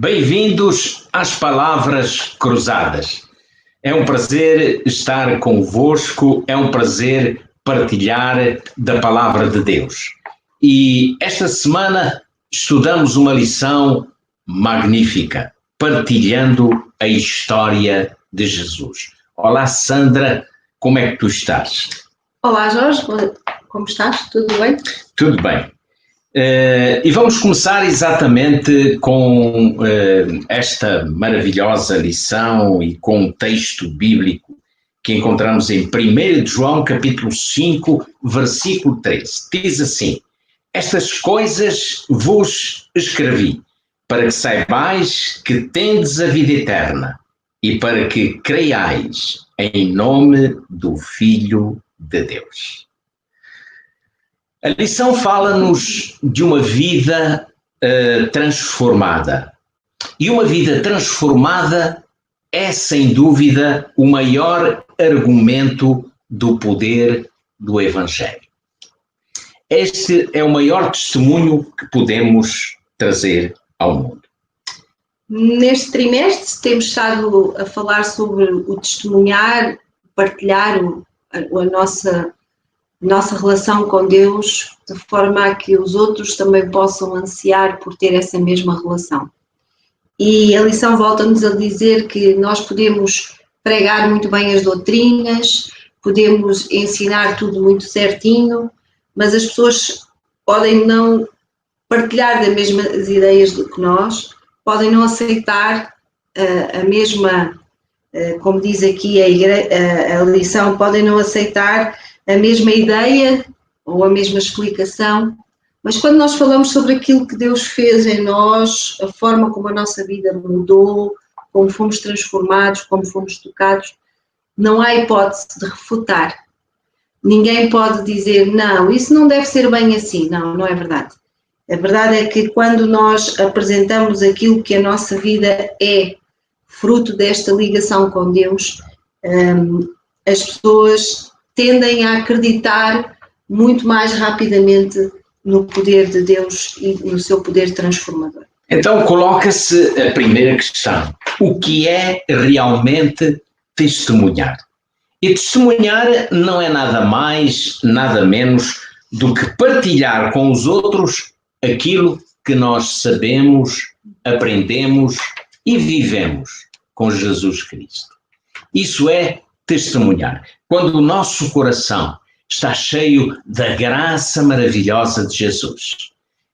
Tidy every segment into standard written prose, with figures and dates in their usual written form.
Bem-vindos às Palavras Cruzadas. É um prazer estar convosco, é um prazer partilhar da Palavra de Deus. E esta semana estudamos uma lição magnífica, partilhando a história de Jesus. Olá, Sandra, como é que tu estás? Olá, Jorge, como estás? Tudo bem? Tudo bem. E vamos começar exatamente com esta maravilhosa lição e com um texto bíblico que encontramos em 1 João capítulo 5, versículo 13. Diz assim: estas coisas vos escrevi, para que saibais que tendes a vida eterna e para que creiais em nome do Filho de Deus. A lição fala-nos de uma vida transformada. E uma vida transformada é, sem dúvida, o maior argumento do poder do Evangelho. Este é o maior testemunho que podemos trazer ao mundo. Neste trimestre temos estado a falar sobre o testemunhar, partilhar a nossa relação com Deus, de forma a que os outros também possam ansiar por ter essa mesma relação. E a lição volta-nos a dizer que nós podemos pregar muito bem as doutrinas, podemos ensinar tudo muito certinho, mas as pessoas podem não partilhar das mesmas ideias do que nós, podem não aceitar a mesma, como diz aqui a lição, podem não aceitar a mesma ideia ou a mesma explicação, mas quando nós falamos sobre aquilo que Deus fez em nós, a forma como a nossa vida mudou, como fomos transformados, como fomos tocados, não há hipótese de refutar. Ninguém pode dizer, não, isso não deve ser bem assim. Não, não é verdade. A verdade é que quando nós apresentamos aquilo que a nossa vida é, fruto desta ligação com Deus, as pessoas tendem a acreditar muito mais rapidamente no poder de Deus e no seu poder transformador. Então coloca-se a primeira questão: o que é realmente testemunhar? E testemunhar não é nada mais, nada menos do que partilhar com os outros aquilo que nós sabemos, aprendemos e vivemos com Jesus Cristo. Isso é testemunhar. Quando o nosso coração está cheio da graça maravilhosa de Jesus,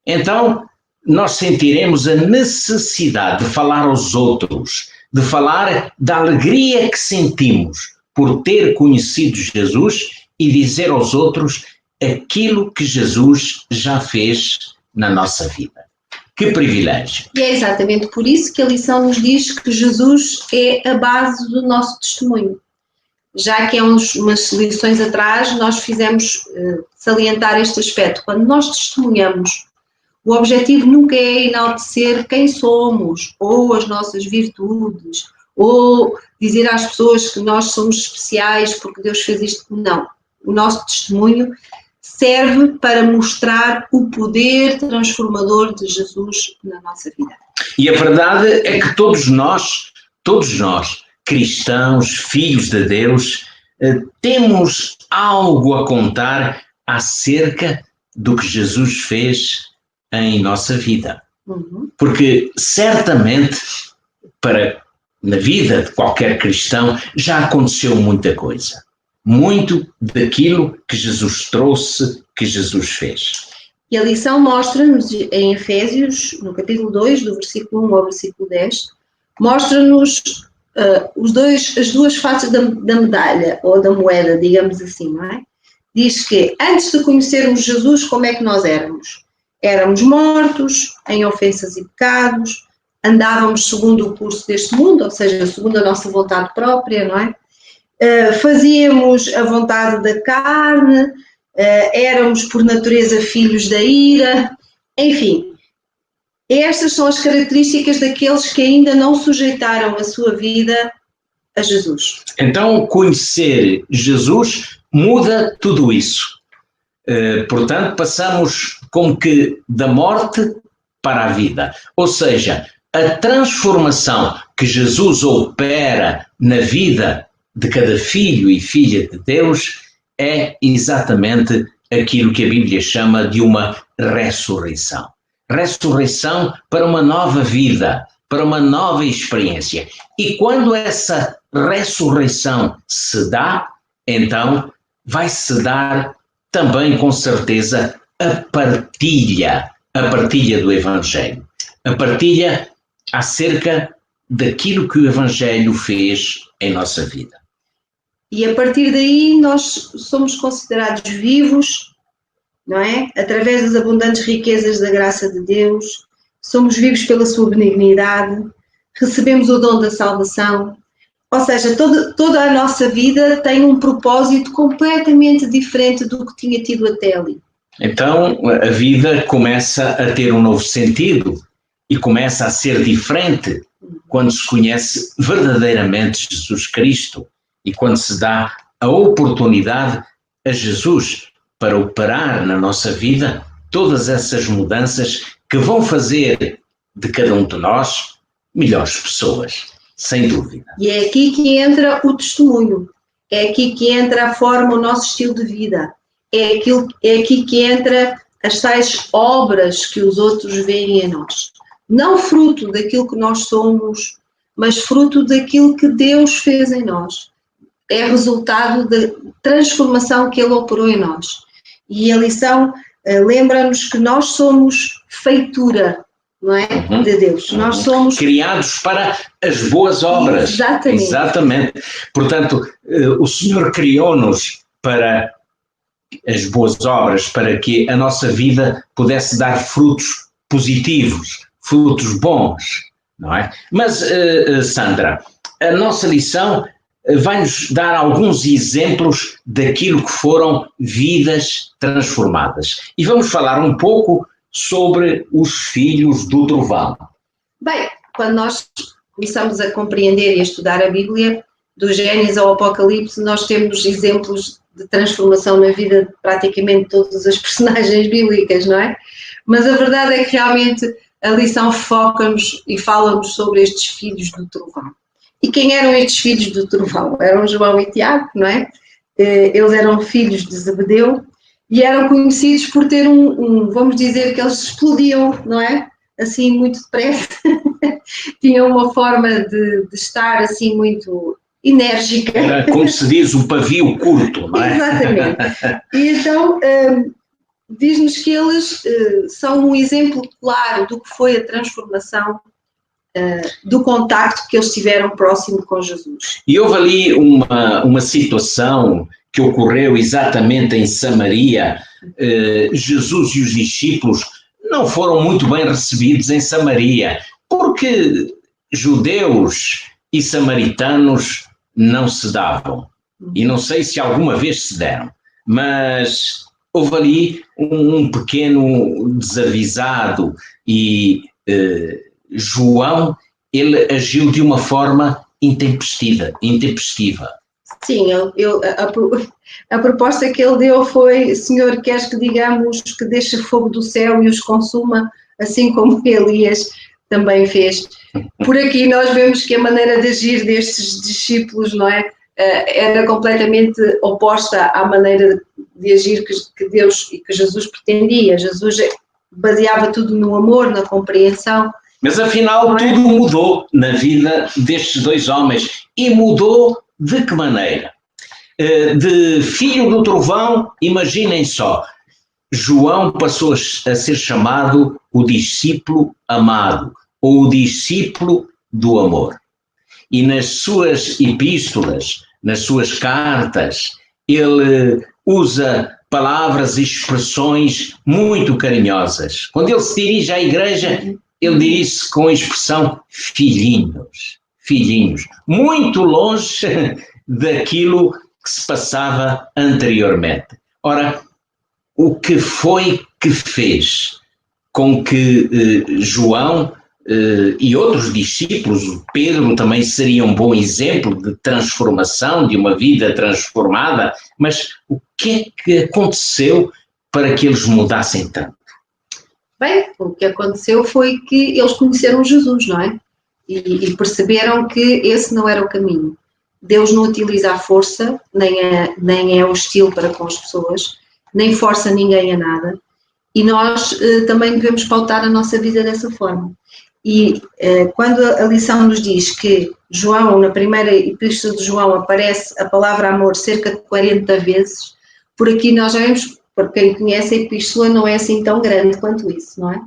então nós sentiremos a necessidade de falar aos outros, de falar da alegria que sentimos por ter conhecido Jesus e dizer aos outros aquilo que Jesus já fez na nossa vida. Que privilégio! E é exatamente por isso que a lição nos diz que Jesus é a base do nosso testemunho. Já que há umas lições atrás nós fizemos salientar este aspecto. Quando nós testemunhamos, o objetivo nunca é enaltecer quem somos, ou as nossas virtudes, ou dizer às pessoas que nós somos especiais porque Deus fez isto. Não. O nosso testemunho serve para mostrar o poder transformador de Jesus na nossa vida. E a verdade é que todos nós, cristãos, filhos de Deus, temos algo a contar acerca do que Jesus fez em nossa vida. Porque certamente, na vida de qualquer cristão, já aconteceu muita coisa. Muito daquilo que Jesus trouxe, que Jesus fez. E a lição mostra-nos em Efésios, no capítulo 2, do versículo 1 ao versículo 10, mostra-nos as duas faces da medalha, ou da moeda, digamos assim, não é? Diz que antes de conhecermos Jesus, como é que nós éramos? Éramos mortos em ofensas e pecados, andávamos segundo o curso deste mundo, ou seja, segundo a nossa vontade própria, não é? Fazíamos a vontade da carne, éramos por natureza filhos da ira, enfim. Estas são as características daqueles que ainda não sujeitaram a sua vida a Jesus. Então, conhecer Jesus muda tudo isso. Portanto, passamos como que da morte para a vida. Ou seja, a transformação que Jesus opera na vida de cada filho e filha de Deus é exatamente aquilo que a Bíblia chama de uma ressurreição. Ressurreição para uma nova vida, para uma nova experiência. E quando essa ressurreição se dá, então vai-se dar também, com certeza, a partilha do Evangelho. A partilha acerca daquilo que o Evangelho fez em nossa vida. E a partir daí nós somos considerados vivos, não é? Através das abundantes riquezas da graça de Deus, somos vivos pela sua benignidade, recebemos o dom da salvação, ou seja, toda a nossa vida tem um propósito completamente diferente do que tinha tido até ali. Então a vida começa a ter um novo sentido e começa a ser diferente quando se conhece verdadeiramente Jesus Cristo e quando se dá a oportunidade a Jesus para operar na nossa vida todas essas mudanças que vão fazer de cada um de nós melhores pessoas, sem dúvida. E é aqui que entra o testemunho, é aqui que entra a forma, o nosso estilo de vida, é aqui que entra as tais obras que os outros veem em nós. Não fruto daquilo que nós somos, mas fruto daquilo que Deus fez em nós. É resultado da transformação que Ele operou em nós. E a lição lembra-nos que nós somos feitura, não é? De Deus. Nós somos criados para as boas obras. Exatamente. Portanto, o Senhor criou-nos para as boas obras, para que a nossa vida pudesse dar frutos positivos, frutos bons, não é? Mas, Sandra, a nossa lição vai-nos dar alguns exemplos daquilo que foram vidas transformadas. E vamos falar um pouco sobre os filhos do trovão. Bem, quando nós começamos a compreender e a estudar a Bíblia, do Gênesis ao Apocalipse, nós temos exemplos de transformação na vida de praticamente todas as personagens bíblicas, não é? Mas a verdade é que realmente a lição foca-nos e fala-nos sobre estes filhos do trovão. E quem eram estes filhos do trovão? Eram João e Tiago, não é? Eles eram filhos de Zebedeu e eram conhecidos por ter vamos dizer que eles explodiam, não é? Assim, muito depressa. Tinham uma forma de estar assim muito enérgica. Era, como se diz, o pavio curto, não é? Exatamente. E então diz-nos que eles são um exemplo claro do que foi a transformação do contacto que eles tiveram próximo com Jesus. E houve ali uma situação que ocorreu exatamente em Samaria. Jesus e os discípulos não foram muito bem recebidos em Samaria, porque judeus e samaritanos não se davam. E não sei se alguma vez se deram, mas houve ali um pequeno desavisado e João, ele agiu de uma forma intempestiva. Sim, a proposta que ele deu foi: Senhor, queres que digamos que deixe fogo do céu e os consuma, assim como Elias também fez. Por aqui nós vemos que a maneira de agir destes discípulos, não é? Era completamente oposta à maneira de agir que Deus e que Jesus pretendia. Jesus baseava tudo no amor, na compreensão. Mas afinal tudo mudou na vida destes dois homens. E mudou de que maneira? De filho do trovão, imaginem só, João passou a ser chamado o discípulo amado, ou o discípulo do amor. E nas suas epístolas, nas suas cartas, ele usa palavras e expressões muito carinhosas. Quando ele se dirige à igreja, ele dirige-se com a expressão filhinhos, muito longe daquilo que se passava anteriormente. Ora, o que foi que fez com que João e outros discípulos, Pedro também seria um bom exemplo de transformação, de uma vida transformada, mas o que é que aconteceu para que eles mudassem tanto? Bem, o que aconteceu foi que eles conheceram Jesus, não é? E perceberam que esse não era o caminho. Deus não utiliza a força, nem é hostil para com as pessoas, nem força ninguém a nada. E nós também devemos pautar a nossa vida dessa forma. E quando a lição nos diz que João, na primeira epístola de João, aparece a palavra amor cerca de 40 vezes, por aqui nós já vemos, para quem conhece a epístola, não é assim tão grande quanto isso, não é?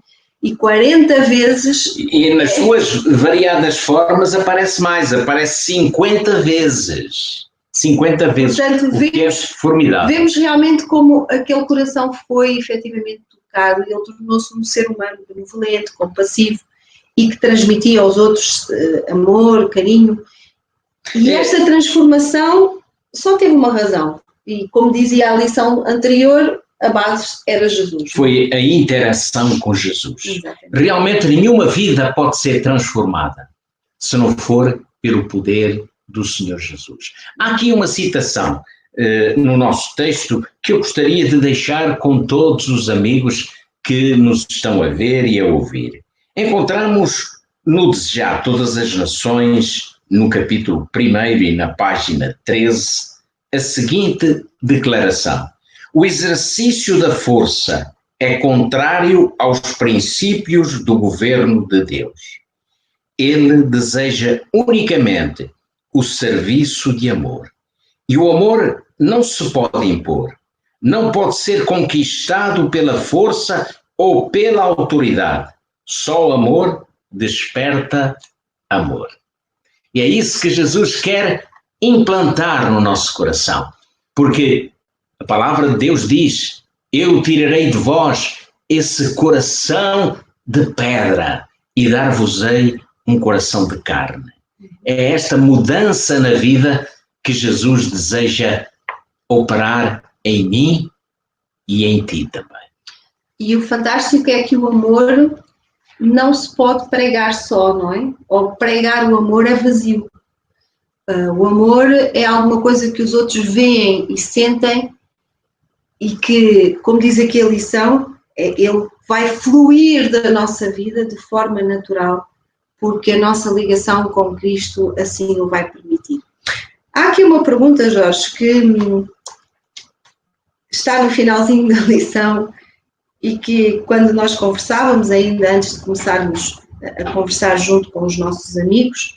E 40 vezes... E nas suas variadas formas aparece mais, aparece 50 vezes. 50 vezes, Portanto, o que é formidável. Vemos realmente como aquele coração foi efetivamente tocado e ele tornou-se um ser humano benevolente, compassivo e que transmitia aos outros amor, carinho. E esta transformação só teve uma razão. E como dizia a lição anterior, a base era Jesus. Foi a interação com Jesus. Exatamente. Realmente nenhuma vida pode ser transformada se não for pelo poder do Senhor Jesus. Há aqui uma citação no nosso texto que eu gostaria de deixar com todos os amigos que nos estão a ver e a ouvir. Encontramos no Desejar Todas as Nações, no capítulo 1 e na página 13, a seguinte declaração: o exercício da força é contrário aos princípios do governo de Deus. Ele deseja unicamente o serviço de amor. E o amor não se pode impor, não pode ser conquistado pela força ou pela autoridade. Só o amor desperta amor. E é isso que Jesus quer implantar no nosso coração, porque a palavra de Deus diz: eu tirarei de vós esse coração de pedra e dar-vos-ei um coração de carne. É esta mudança na vida que Jesus deseja operar em mim e em ti também. E o fantástico é que o amor não se pode pregar só, não é? Ou pregar o amor é vazio. O amor é alguma coisa que os outros veem e sentem e que, como diz aqui a lição, ele vai fluir da nossa vida de forma natural, porque a nossa ligação com Cristo assim o vai permitir. Há aqui uma pergunta, Jorge, que está no finalzinho da lição e que quando nós conversávamos, ainda antes de começarmos a conversar junto com os nossos amigos,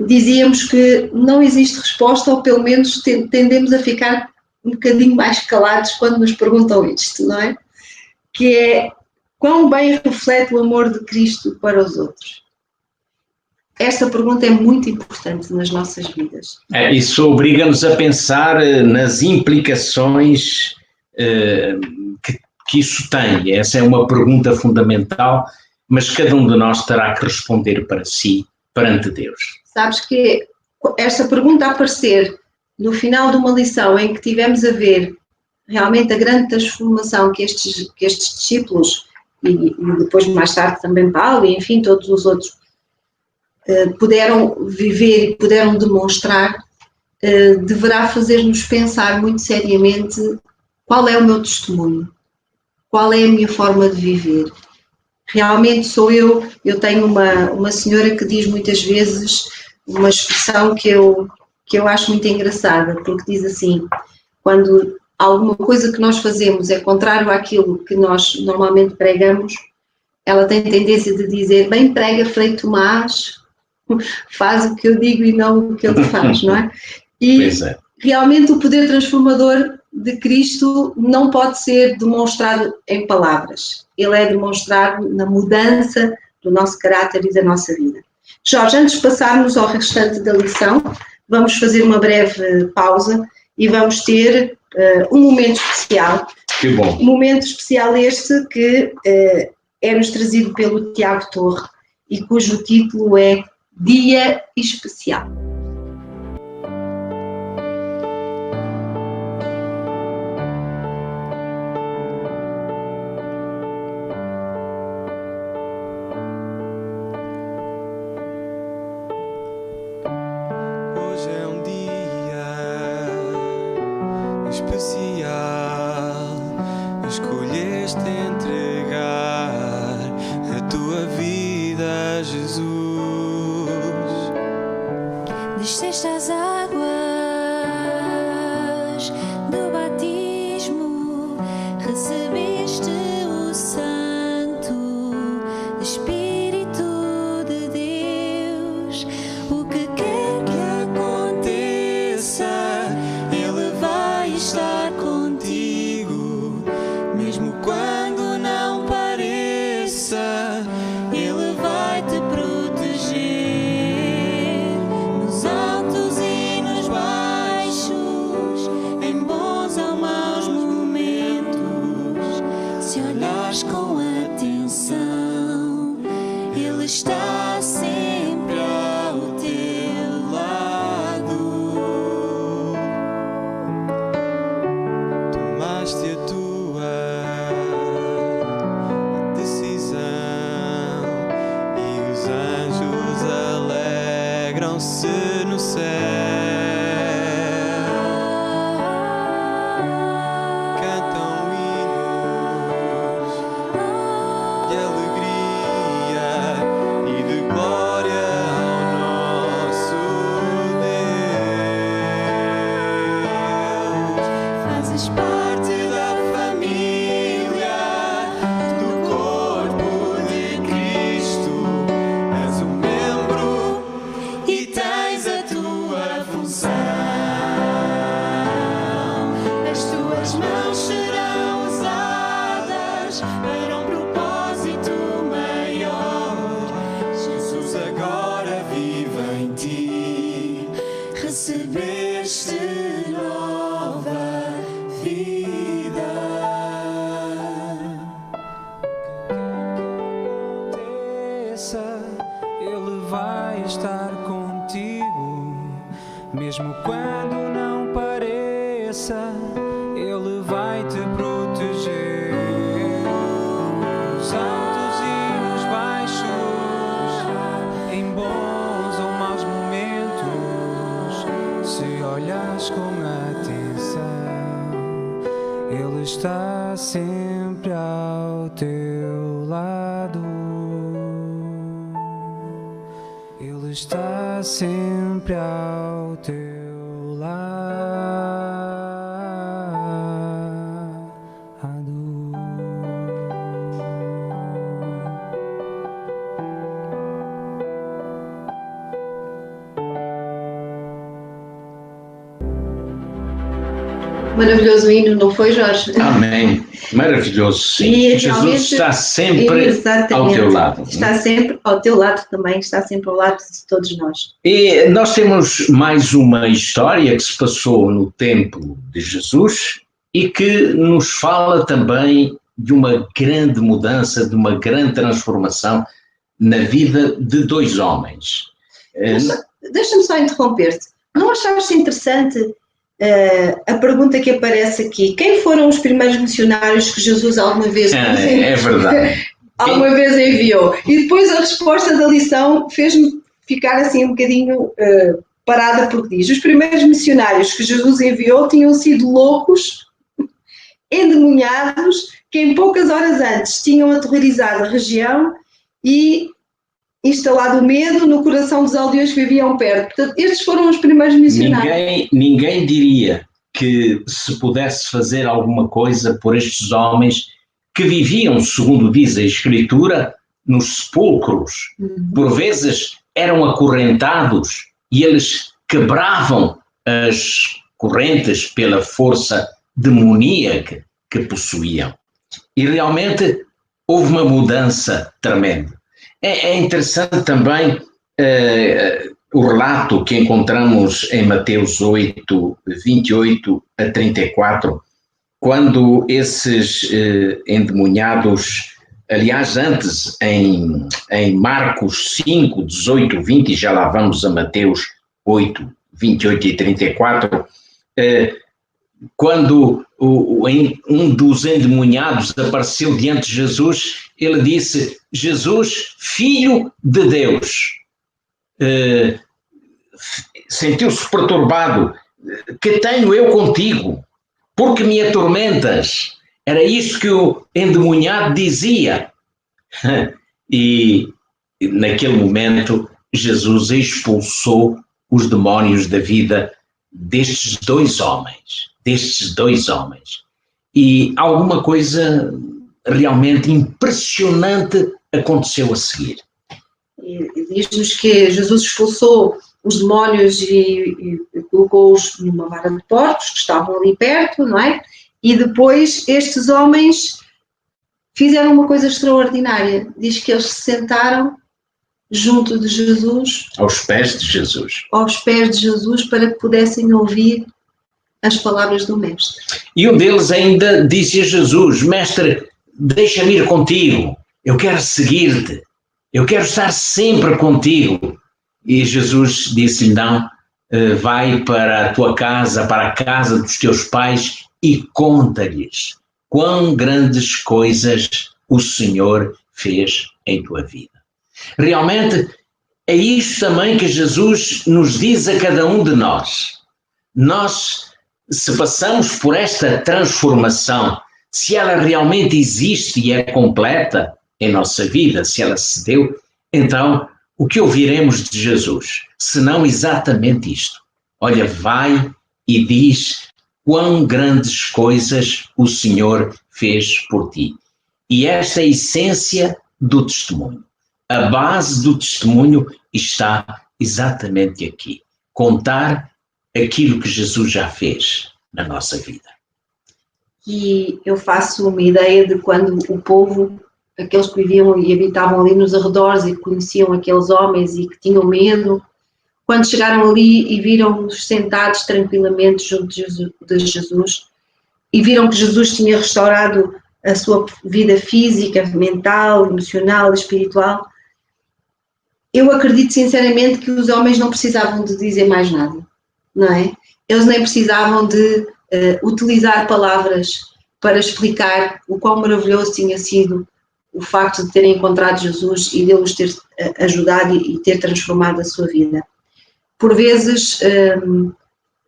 dizíamos que não existe resposta, ou pelo menos tendemos a ficar um bocadinho mais calados quando nos perguntam isto, não é? Que é: quão bem reflete o amor de Cristo para os outros? Esta pergunta é muito importante nas nossas vidas. Isso obriga-nos a pensar nas implicações que isso tem. Essa é uma pergunta fundamental, mas cada um de nós terá que responder para si, perante Deus. Sabes que esta pergunta a aparecer no final de uma lição em que tivemos a ver realmente a grande transformação que estes discípulos, e depois mais tarde também Paulo, e enfim todos os outros, puderam viver e puderam demonstrar, deverá fazer-nos pensar muito seriamente qual é o meu testemunho, qual é a minha forma de viver. Realmente sou eu tenho uma senhora que diz muitas vezes uma expressão que eu acho muito engraçada, porque diz assim: quando alguma coisa que nós fazemos é contrário àquilo que nós normalmente pregamos, ela tem tendência de dizer: bem prega Frei Tomás, faz o que eu digo e não o que ele faz, não é? E realmente o poder transformador de Cristo não pode ser demonstrado em palavras. Ele é demonstrado na mudança do nosso caráter e da nossa vida. Jorge, antes de passarmos ao restante da lição, vamos fazer uma breve pausa e vamos ter um momento especial. Que bom. Um momento especial este que é-nos trazido pelo Tiago Torre e cujo título é Dia Especial. Hoje é um dia especial, escolheste entregar Espírito de Deus, o que quer que aconteça, Ele vai estar contigo, mesmo quando não pareça, Ele vai te proteger, nos altos e nos baixos, em bons ou maus momentos, se olhares com atenção, Ele está sempre ao teu lado. Tomaste a tua decisão e os anjos alegram-se no céu. Cantam hinos de alegria e de glória ao nosso Deus. Fazes parte Da família do corpo de Cristo, és um membro e tens a tua função. as tuas mãos serão usadas para um propósito maior. Jesus agora vive em ti, Recebeste nova vida. aconteça, Ele vai estar contigo, mesmo quando não pareça, Ele vai te proteger, nos altos e nos baixos, em bons ou maus momentos, se olhas com atenção, Ele está sempre ao teu lado. Ele está sempre ao teu lado. Maravilhoso hino, não foi, Jorge? Amém. Maravilhoso, sim. E Jesus realmente, está sempre exatamente, ao teu lado. Está sempre ao teu lado também, está sempre ao lado de todos nós. E nós temos mais uma história que se passou no tempo de Jesus e que nos fala também de uma grande mudança, de uma grande transformação na vida de dois homens. Deixa-me só interromper-te. Não achaste interessante a pergunta que aparece aqui? Quem foram os primeiros missionários que Jesus alguma vez É verdade. alguma vez enviou? E depois a resposta da lição fez-me ficar assim um bocadinho parada, porque diz: os primeiros missionários que Jesus enviou tinham sido loucos, endemoniados, que em poucas horas antes tinham aterrorizado a região e instalado medo no coração dos aldeões que viviam perto. Portanto, estes foram os primeiros missionários. Ninguém diria que se pudesse fazer alguma coisa por estes homens que viviam, segundo diz a Escritura, nos sepulcros. Por vezes eram acorrentados e eles quebravam as correntes pela força demoníaca que possuíam. E realmente houve uma mudança tremenda. É interessante também o relato que encontramos em Mateus 8, 28 a 34, quando esses endemoniados, aliás, antes em Marcos 5, 18, 20, e já lá vamos a Mateus 8, 28 e 34, quando um dos endemoniados apareceu diante de Jesus, ele disse: Jesus, Filho de Deus. Sentiu-se perturbado. Que tenho eu contigo? Porque me atormentas? Era isso que o endemoniado dizia. E naquele momento Jesus expulsou os demónios da vida destes dois homens. E alguma coisa realmente impressionante aconteceu a seguir? E diz-nos que Jesus expulsou os demónios e colocou-os numa vara de porcos que estavam ali perto, não é? E depois estes homens fizeram uma coisa extraordinária. Diz que eles se sentaram junto de Jesus, Aos pés de Jesus. para que pudessem ouvir as palavras do Mestre. E um deles ainda disse a Jesus: Mestre, deixa-me ir contigo, eu quero seguir-te, eu quero estar sempre contigo. E Jesus disse-lhe: não, vai para a tua casa, para a casa dos teus pais e conta-lhes quão grandes coisas o Senhor fez em tua vida. Realmente é isso também que Jesus nos diz a cada um de nós. Nós, se passamos por esta transformação, se ela realmente existe e é completa em nossa vida, se ela se deu, então o que ouviremos de Jesus? Senão exatamente isto. Olha, vai e diz quão grandes coisas o Senhor fez por ti. E esta é a essência do testemunho. A base do testemunho está exatamente aqui. Contar aquilo que Jesus já fez na nossa vida. E eu faço uma ideia de quando o povo, aqueles que viviam e habitavam ali nos arredores e que conheciam aqueles homens e que tinham medo, quando chegaram ali e viram-os sentados tranquilamente junto de Jesus e viram que Jesus tinha restaurado a sua vida física, mental, emocional, espiritual, eu acredito sinceramente que os homens não precisavam de dizer mais nada, não é? Eles nem precisavam de utilizar palavras para explicar o quão maravilhoso tinha sido o facto de terem encontrado Jesus e dele os ter ajudado e ter transformado a sua vida. Por vezes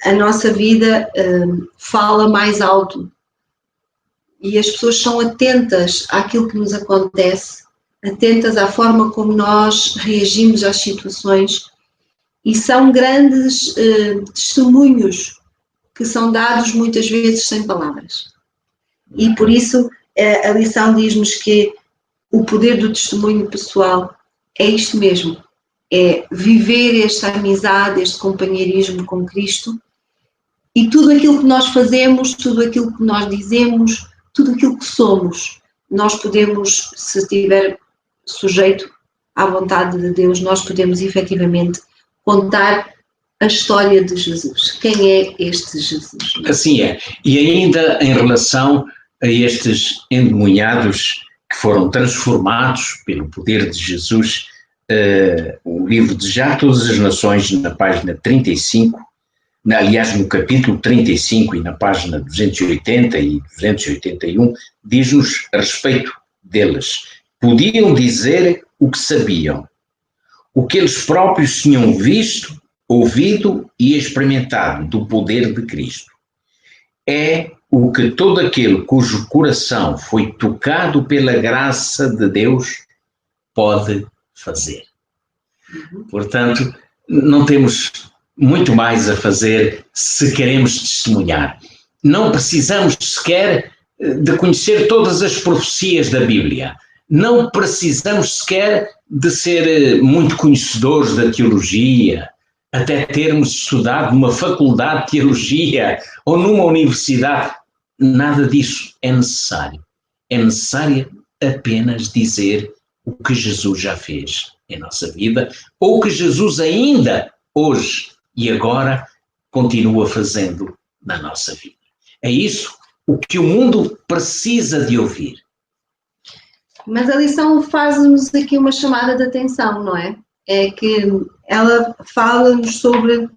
a nossa vida fala mais alto e as pessoas são atentas àquilo que nos acontece, atentas à forma como nós reagimos às situações, e são grandes testemunhos que são dados muitas vezes sem palavras. E por isso a lição diz-nos que o poder do testemunho pessoal é isto mesmo, é viver esta amizade, este companheirismo com Cristo, e tudo aquilo que nós fazemos, tudo aquilo que nós dizemos, tudo aquilo que somos, nós podemos, se estiver sujeito à vontade de Deus, nós podemos efetivamente contar a história de Jesus. Quem é este Jesus? Assim é. E ainda em relação a estes endemoniados que foram transformados pelo poder de Jesus, o livro de Já Todas as Nações, na página 35, aliás, no capítulo 35 e na página 280 e 281, diz-nos a respeito deles. Podiam dizer o que sabiam, o que eles próprios tinham visto, ouvido e experimentado do poder de Cristo. É o que todo aquele cujo coração foi tocado pela graça de Deus pode fazer. Portanto, não temos muito mais a fazer se queremos testemunhar. Não precisamos sequer de conhecer todas as profecias da Bíblia. Não precisamos sequer de ser muito conhecedores da teologia, até termos estudado numa faculdade de teologia ou numa universidade. Nada disso é necessário. É necessário apenas dizer o que Jesus já fez em nossa vida, ou o que Jesus ainda hoje e agora continua fazendo na nossa vida. É isso o que o mundo precisa de ouvir. Mas a lição faz-nos aqui uma chamada de atenção, não é? É que ela fala-nos sobre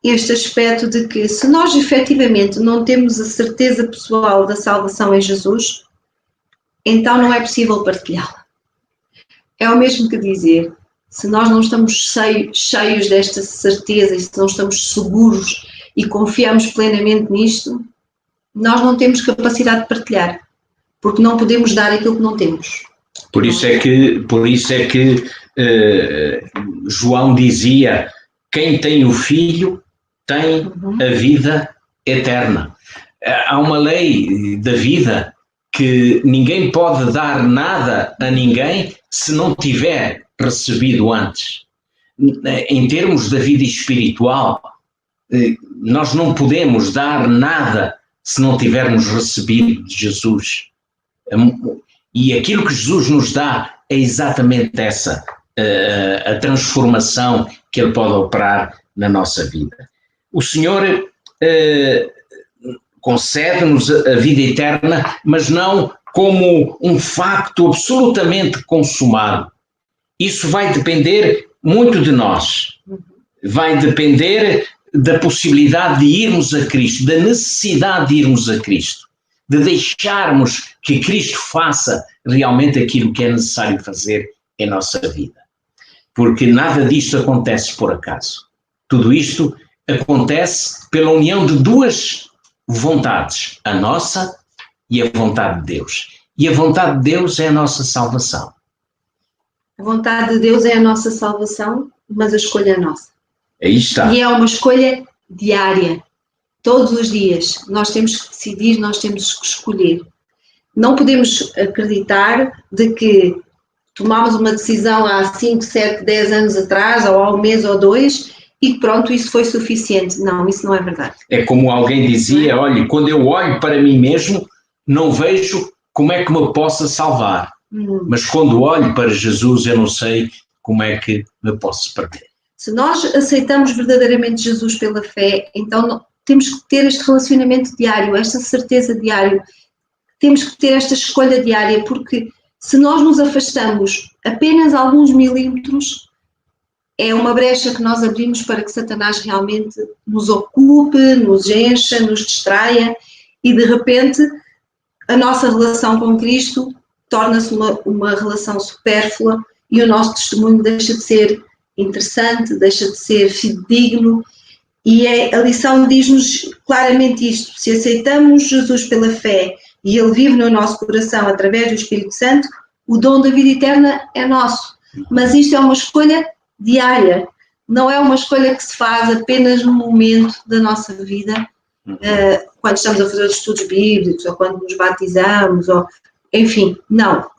este aspecto de que se nós efetivamente não temos a certeza pessoal da salvação em Jesus, então não é possível partilhá-la. É o mesmo que dizer, se nós não estamos cheios desta certeza e se não estamos seguros e confiamos plenamente nisto, nós não temos capacidade de partilhar, porque não podemos dar aquilo que não temos. Por isso é que João dizia: quem tem o Filho tem a vida eterna. Há uma lei da vida que ninguém pode dar nada a ninguém se não tiver recebido antes. Em termos da vida espiritual, nós não podemos dar nada se não tivermos recebido de Jesus. E aquilo que Jesus nos dá é exatamente essa, a transformação que Ele pode operar na nossa vida. O Senhor concede-nos a vida eterna, mas não como um facto absolutamente consumado. Isso vai depender muito de nós. Vai depender da possibilidade de irmos a Cristo, da necessidade de irmos a Cristo, de deixarmos que Cristo faça realmente aquilo que é necessário fazer em nossa vida. Porque nada disto acontece por acaso. Tudo isto acontece pela união de duas vontades, a nossa e a vontade de Deus. E a vontade de Deus é a nossa salvação. A vontade de Deus é a nossa salvação, mas a escolha é nossa. Aí está. E é uma escolha diária. Todos os dias nós temos que decidir, nós temos que escolher. Não podemos acreditar de que tomámos uma decisão há 5, 7, 10 anos atrás, ou há um mês ou 2, e pronto, isso foi suficiente. Não, isso não é verdade. É como alguém dizia, olha, quando eu olho para mim mesmo, não vejo como é que me possa salvar. Mas quando olho para Jesus, eu não sei como é que me posso perder. Se nós aceitamos verdadeiramente Jesus pela fé, então temos que ter este relacionamento diário, esta certeza diária, temos que ter esta escolha diária, porque se nós nos afastamos apenas alguns milímetros, é uma brecha que nós abrimos para que Satanás realmente nos ocupe, nos encha, nos distraia e de repente a nossa relação com Cristo torna-se uma relação supérflua e o nosso testemunho deixa de ser interessante, deixa de ser fidedigno. E a lição diz-nos claramente isto: se aceitamos Jesus pela fé e Ele vive no nosso coração através do Espírito Santo, o dom da vida eterna é nosso. Mas isto é uma escolha diária, não é uma escolha que se faz apenas no momento da nossa vida, quando estamos a fazer os estudos bíblicos, ou quando nos batizamos, ou, enfim, não.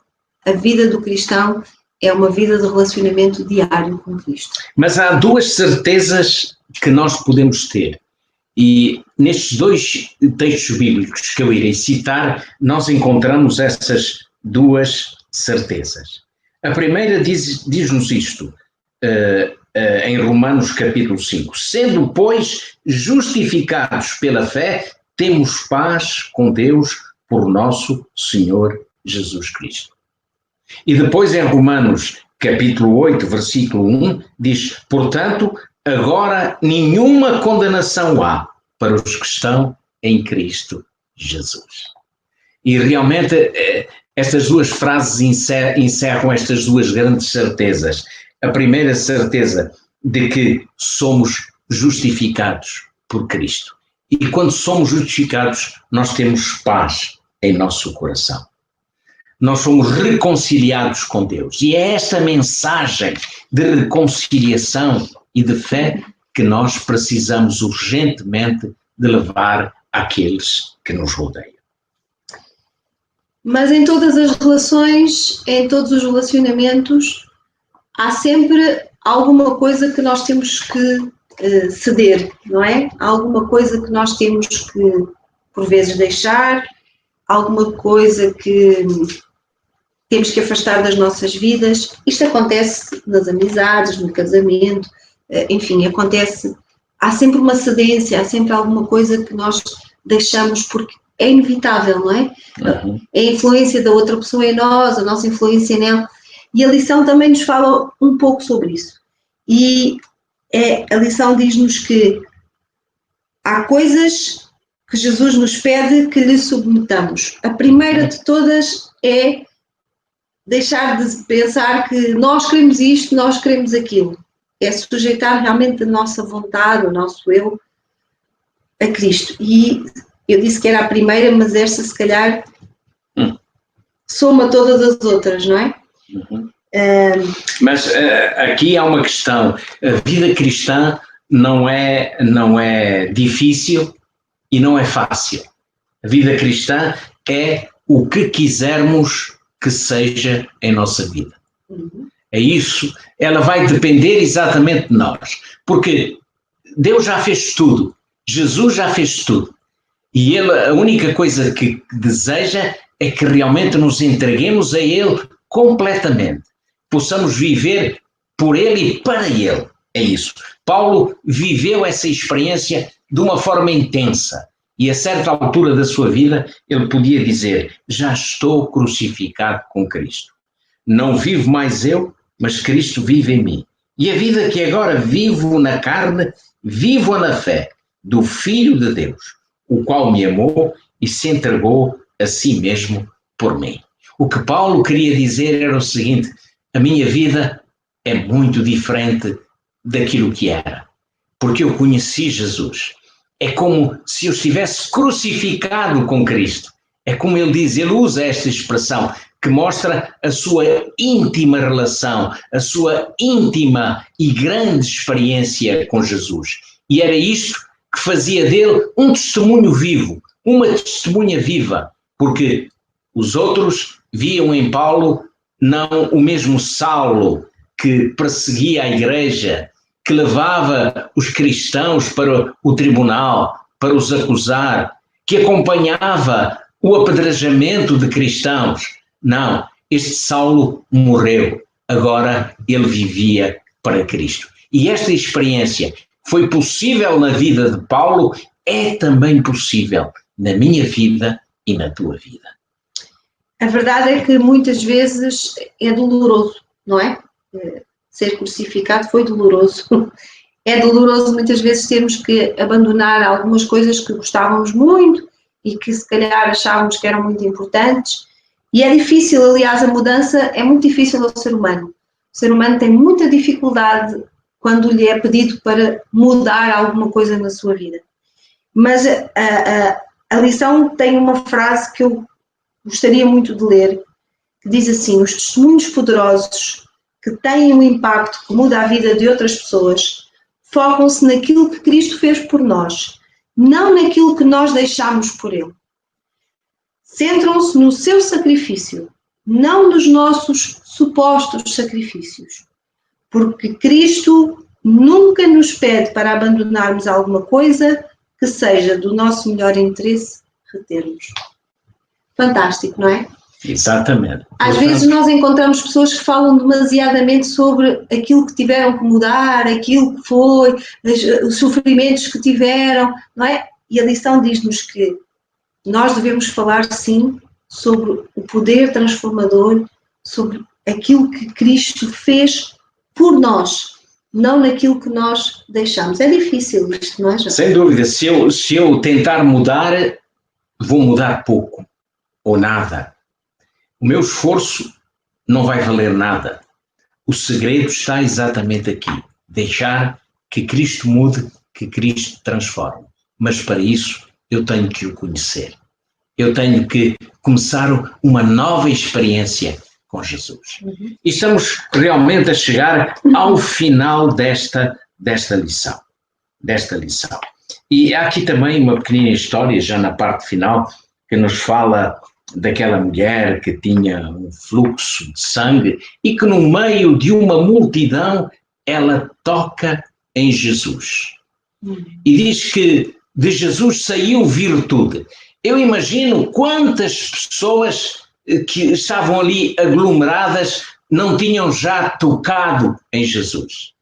A vida do cristão é uma vida de relacionamento diário com Cristo. Mas há duas certezas que nós podemos ter. E nestes dois textos bíblicos que eu irei citar, nós encontramos essas duas certezas. A primeira diz-nos isto, em Romanos capítulo 5. Sendo, pois, justificados pela fé, temos paz com Deus por nosso Senhor Jesus Cristo. E depois em Romanos capítulo 8, versículo 1, diz, portanto, agora nenhuma condenação há para os que estão em Cristo Jesus. E realmente estas duas frases encerram estas duas grandes certezas. A primeira certeza de que somos justificados por Cristo. E quando somos justificados, nós temos paz em nosso coração. Nós somos reconciliados com Deus. E é esta mensagem de reconciliação e de fé que nós precisamos urgentemente de levar àqueles que nos rodeiam. Mas em todas as relações, em todos os relacionamentos, há sempre alguma coisa que nós temos que ceder, não é? Há alguma coisa que nós temos que, por vezes, deixar, alguma coisa que temos que afastar das nossas vidas. Isto acontece nas amizades, no casamento, enfim, acontece. Há sempre uma cedência, há sempre alguma coisa que nós deixamos porque é inevitável, não é? Uhum. É a influência da outra pessoa em nós, a nossa influência nela. E a lição também nos fala um pouco sobre isso. E a lição diz-nos que há coisas que Jesus nos pede que lhe submetamos. A primeira de todas é deixar de pensar que nós queremos isto, nós queremos aquilo. É sujeitar realmente a nossa vontade, o nosso eu, a Cristo. E eu disse que era a primeira, mas esta se calhar soma todas as outras, não é? Uhum. Mas aqui há uma questão. A vida cristã não é difícil e não é fácil. A vida cristã é o que quisermos que seja em nossa vida. É isso, ela vai depender exatamente de nós, porque Deus já fez tudo, Jesus já fez tudo, e Ele, a única coisa que deseja é que realmente nos entreguemos a Ele completamente, possamos viver por Ele e para Ele, é isso. Paulo viveu essa experiência de uma forma intensa, e a certa altura da sua vida ele podia dizer: já estou crucificado com Cristo, não vivo mais eu, mas Cristo vive em mim. E a vida que agora vivo na carne, vivo-a na fé do Filho de Deus, o qual me amou e se entregou a si mesmo por mim. O que Paulo queria dizer era o seguinte: a minha vida é muito diferente daquilo que era, porque eu conheci Jesus. É como se eu estivesse crucificado com Cristo. É como ele diz, ele usa esta expressão, que mostra a sua íntima relação, a sua íntima e grande experiência com Jesus. E era isto que fazia dele um testemunho vivo, uma testemunha viva, porque os outros viam em Paulo não o mesmo Saulo que perseguia a igreja, que levava os cristãos para o tribunal, para os acusar, que acompanhava o apedrejamento de cristãos. Não, este Saulo morreu, agora ele vivia para Cristo. E esta experiência foi possível na vida de Paulo, é também possível na minha vida e na tua vida. A verdade é que muitas vezes é doloroso, não é? Ser crucificado foi doloroso. É doloroso muitas vezes termos que abandonar algumas coisas que gostávamos muito e que se calhar achávamos que eram muito importantes. E é difícil, aliás, a mudança é muito difícil ao ser humano. O ser humano tem muita dificuldade quando lhe é pedido para mudar alguma coisa na sua vida. Mas a lição tem uma frase que eu gostaria muito de ler, que diz assim: os testemunhos poderosos que têm um impacto que muda a vida de outras pessoas focam-se naquilo que Cristo fez por nós, não naquilo que nós deixamos por Ele. Centram-se no seu sacrifício, não nos nossos supostos sacrifícios. Porque Cristo nunca nos pede para abandonarmos alguma coisa que seja do nosso melhor interesse retermos. Fantástico, não é? Exatamente. Às vezes nós encontramos pessoas que falam demasiadamente sobre aquilo que tiveram que mudar, aquilo que foi, os sofrimentos que tiveram, não é? E a lição diz-nos que nós devemos falar, sim, sobre o poder transformador, sobre aquilo que Cristo fez por nós, não naquilo que nós deixamos. É difícil isto, não é, João? Sem dúvida, se eu tentar mudar, vou mudar pouco ou nada. O meu esforço não vai valer nada. O segredo está exatamente aqui. Deixar que Cristo mude, que Cristo transforme. Mas para isso eu tenho que o conhecer. Eu tenho que começar uma nova experiência com Jesus. E estamos realmente a chegar ao final desta lição. E há aqui também uma pequenina história, já na parte final, que nos fala daquela mulher que tinha um fluxo de sangue e que no meio de uma multidão ela toca em Jesus. E diz que de Jesus saiu virtude. Eu imagino quantas pessoas que estavam ali aglomeradas não tinham já tocado em Jesus.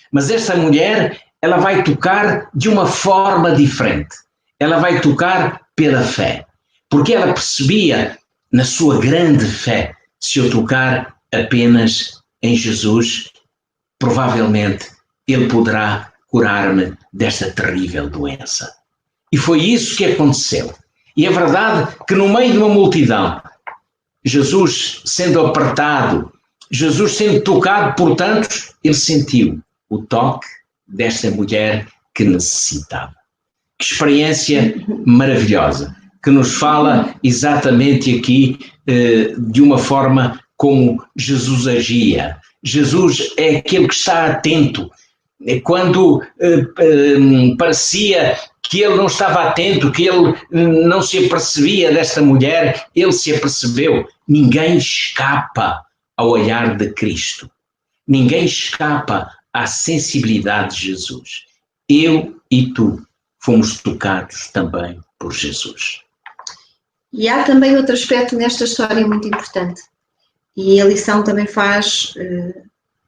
Mas esta mulher, ela vai tocar de uma forma diferente. Ela vai tocar pela fé. Porque ela percebia, na sua grande fé, se eu tocar apenas em Jesus, provavelmente Ele poderá curar-me desta terrível doença. E foi isso que aconteceu. E é verdade que no meio de uma multidão, Jesus sendo apertado, Jesus sendo tocado por tantos, Ele sentiu o toque desta mulher que necessitava. Que experiência maravilhosa, que nos fala exatamente aqui de uma forma como Jesus agia. Jesus é aquele que está atento. Quando parecia que ele não estava atento, que ele não se apercebia desta mulher, ele se apercebeu. Ninguém escapa ao olhar de Cristo. Ninguém escapa à sensibilidade de Jesus. Eu e tu fomos tocados também por Jesus. E há também outro aspecto nesta história muito importante. E a lição também faz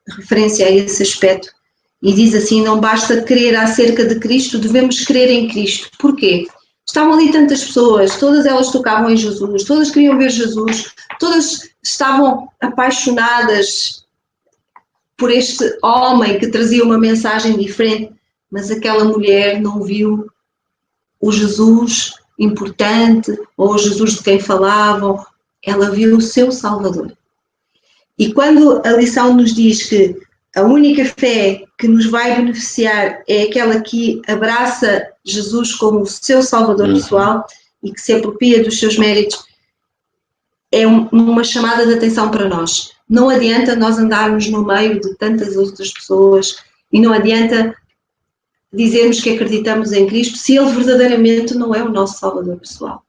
referência a esse aspecto. E diz assim, não basta crer acerca de Cristo, devemos crer em Cristo. Porquê? Estavam ali tantas pessoas, todas elas tocavam em Jesus, todas queriam ver Jesus, todas estavam apaixonadas por este homem que trazia uma mensagem diferente, mas aquela mulher não viu o Jesus importante ou o Jesus de quem falavam, ela viu o seu Salvador. E quando a lição nos diz que a única fé que nos vai beneficiar é aquela que abraça Jesus como o seu Salvador pessoal e que se apropria dos seus méritos, é uma chamada de atenção para nós. Não adianta nós andarmos no meio de tantas outras pessoas e não adianta dizermos que acreditamos em Cristo se Ele verdadeiramente não é o nosso Salvador pessoal.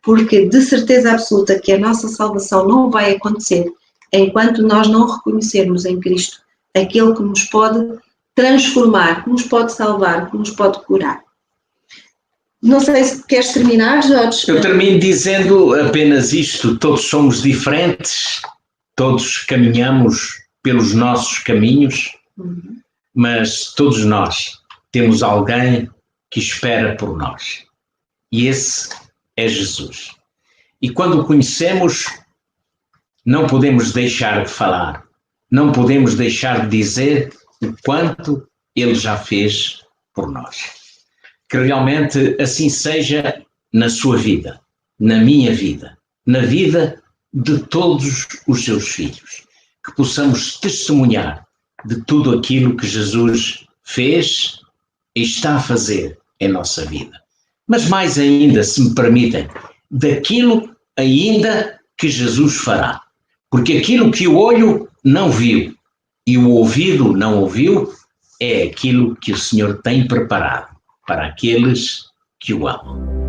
Porque de certeza absoluta que a nossa salvação não vai acontecer enquanto nós não reconhecermos em Cristo aquele que nos pode transformar, que nos pode salvar, que nos pode curar. Não sei se queres terminar, Jorge. Eu termino dizendo apenas isto: todos somos diferentes, todos caminhamos pelos nossos caminhos, mas todos nós temos alguém que espera por nós. E esse é Jesus. E quando o conhecemos, não podemos deixar de falar, não podemos deixar de dizer o quanto Ele já fez por nós. Que realmente assim seja na sua vida, na minha vida, na vida de todos os seus filhos. Que possamos testemunhar de tudo aquilo que Jesus fez e está a fazer em nossa vida. Mas mais ainda, se me permitem, daquilo ainda que Jesus fará. Porque aquilo que o olho não viu e o ouvido não ouviu é aquilo que o Senhor tem preparado para aqueles que o amam.